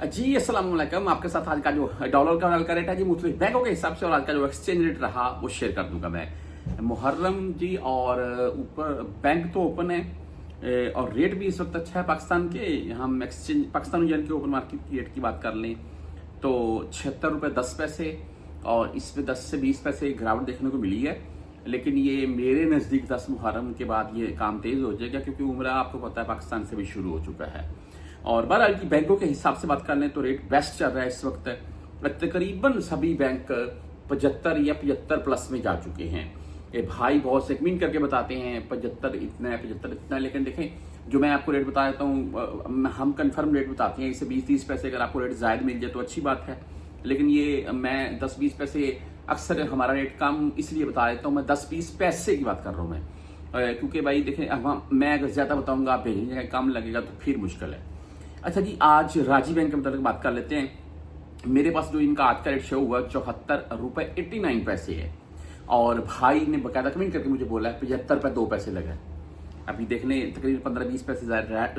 जी अस्सलाम वालेकुम। आपके साथ आज का जो डॉलर का रेट है जी मुख्तलिफ बैंकों के हिसाब से और आज का जो एक्सचेंज रेट रहा वो शेयर कर दूंगा मैं। मुहर्रम जी और ऊपर बैंक तो ओपन है और रेट भी इस वक्त अच्छा है पाकिस्तान के। हम एक्सचेंज पाकिस्तान यानी कि ओपन मार्केट की रेट की बात कर लें तो 76 रुपये 10 पैसे और इसमें 10 से 20 पैसे गिरावट देखने को मिली है। लेकिन ये मेरे नज़दीक 10 मुहर्रम के बाद ये काम तेज़ हो जाएगा क्योंकि उम्रा आपको पता है पाकिस्तान से भी शुरू हो चुका है। और बहरहाल की बैंकों के हिसाब से बात कर लें तो रेट बेस्ट चल रहा है इस वक्त। तकरीबन सभी बैंक 75 या 75 प्लस में जा चुके हैं। ये भाई बहुत सेगमेंट करके बताते हैं 75 इतना है 75 इतना है, लेकिन देखें जो मैं आपको रेट बता देता हूँ हम कंफर्म रेट बताते हैं। इससे 20-30 पैसे अगर आपको रेट ज़ायद मिल जाए तो अच्छी बात है, लेकिन ये मैं 10-20 पैसे अक्सर हमारा रेट कम इसलिए बता देता हूँ। मैं 10-20 पैसे की बात कर रहा हूँ मैं, क्योंकि भाई देखें मैं अगर ज़्यादा बताऊँगा आप भेजने का कम लगेगा तो फिर मुश्किल है। अच्छा जी, आज राजी बैंक के मतलब बात कर लेते हैं। मेरे पास जो इनका आज का रेट शो हुआ 74 रुपये 89 पैसे है और भाई ने बकायदा कमेंट करके मुझे बोला है 75 रुपये 2 पैसे लगे। अभी देखने तकरीबन 15-20 पैसे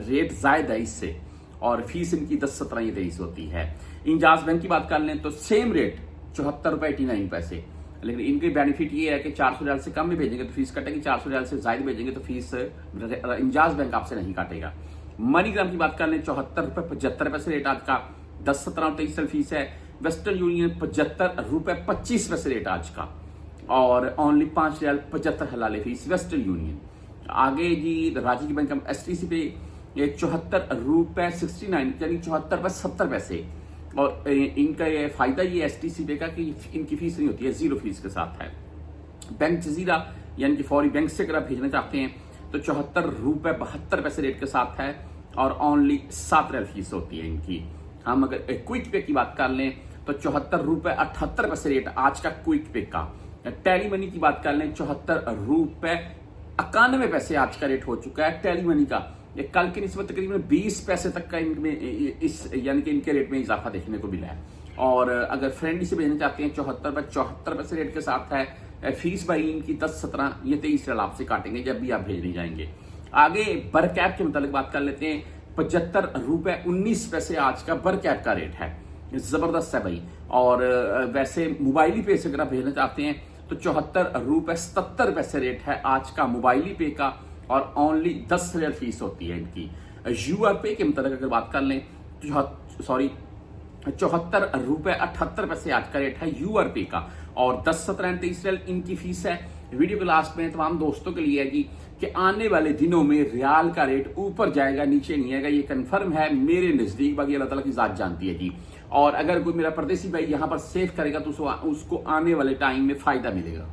रेट जायद है इससे, और फीस इनकी 10-17 या 23 होती है। इंजाज बैंक की बात कर लें तो सेम रेट 74 रुपये 89 पैसे, लेकिन इनकी बेनिफिट ये है कि 400 रियाल से कम में भेजेंगे तो फीस कटेगी, 400 रियाल से ज्यादा भेजेंगे तो फीस इंजाज बैंक आपसे नहीं काटेगा। मनीग्राम की बात कर लें 74 रुपये 75 पैसे रेट आज का, 10-17-23 फीस है। वेस्टर्न यूनियन 75 रुपये 25 पैसे रेट आज का और ओनली 5 रियाल 75 हलाले फीस वेस्टर्न यूनियन। आगे जी राजीव बैंक STC पे ये 74 रुपये 69 यानी 74 रुपये 70 पैसे, और इनका ये फायदा ये STC पे का कि इनकी फीस नहीं होती है, जीरो फीस के साथ है। बैंक जजीरा यानी कि फौरी बैंक से अगर आप भेजना चाहते हैं तो 74 रुपये 72 पैसे रेट के साथ है और ओनली 7 रियाल फीस होती है इनकी। हम अगर क्विक पे की बात कर लें तो 74 रुपये 78 पैसे रेट आज का क्विक पे का। टेली मनी की बात कर लें 74 रुपये 91 पैसे आज का रेट हो चुका है टेली मनी का। ये कल के निस्बत तकरीबन 20 पैसे तक का इनमें इस यानी कि इनके रेट में इजाफा देखने को मिला है। और अगर फ्रेंडली से भेजना चाहते हैं 74 पैसे रेट के साथ है। फीस भाई इनकी 10-17 या 23 रियाल आपसे काटेंगे जब भी आप भेजने जाएंगे। आगे बर कैप के मतलब बात कर लेते हैं 75 रुपये 19 पैसे आज का बर कैप का रेट है, जबरदस्त है भाई। और वैसे मोबाइली पे से अगर आप भेजना चाहते हैं तो 74 रुपये 77 पैसे रेट है आज का मोबाइली पे का और ओनली 10 रियाल फीस होती है इनकी। यूआर पे के मतलब अगर बात कर लें तो 74 रुपये 78 पैसे आज का रेट है यूआर पे का और 10-17-23 रियाल इनकी फीस है। वीडियो के लास्ट में तमाम दोस्तों के लिए है जी कि आने वाले दिनों में रियाल का रेट ऊपर जाएगा नीचे नहीं आएगा, ये कंफर्म है मेरे नजदीक, बाकी अल्लाह ताला की जात जानती है जी। और अगर कोई मेरा परदेसी भाई यहाँ पर सेव करेगा तो उसको आने वाले टाइम में फायदा मिलेगा।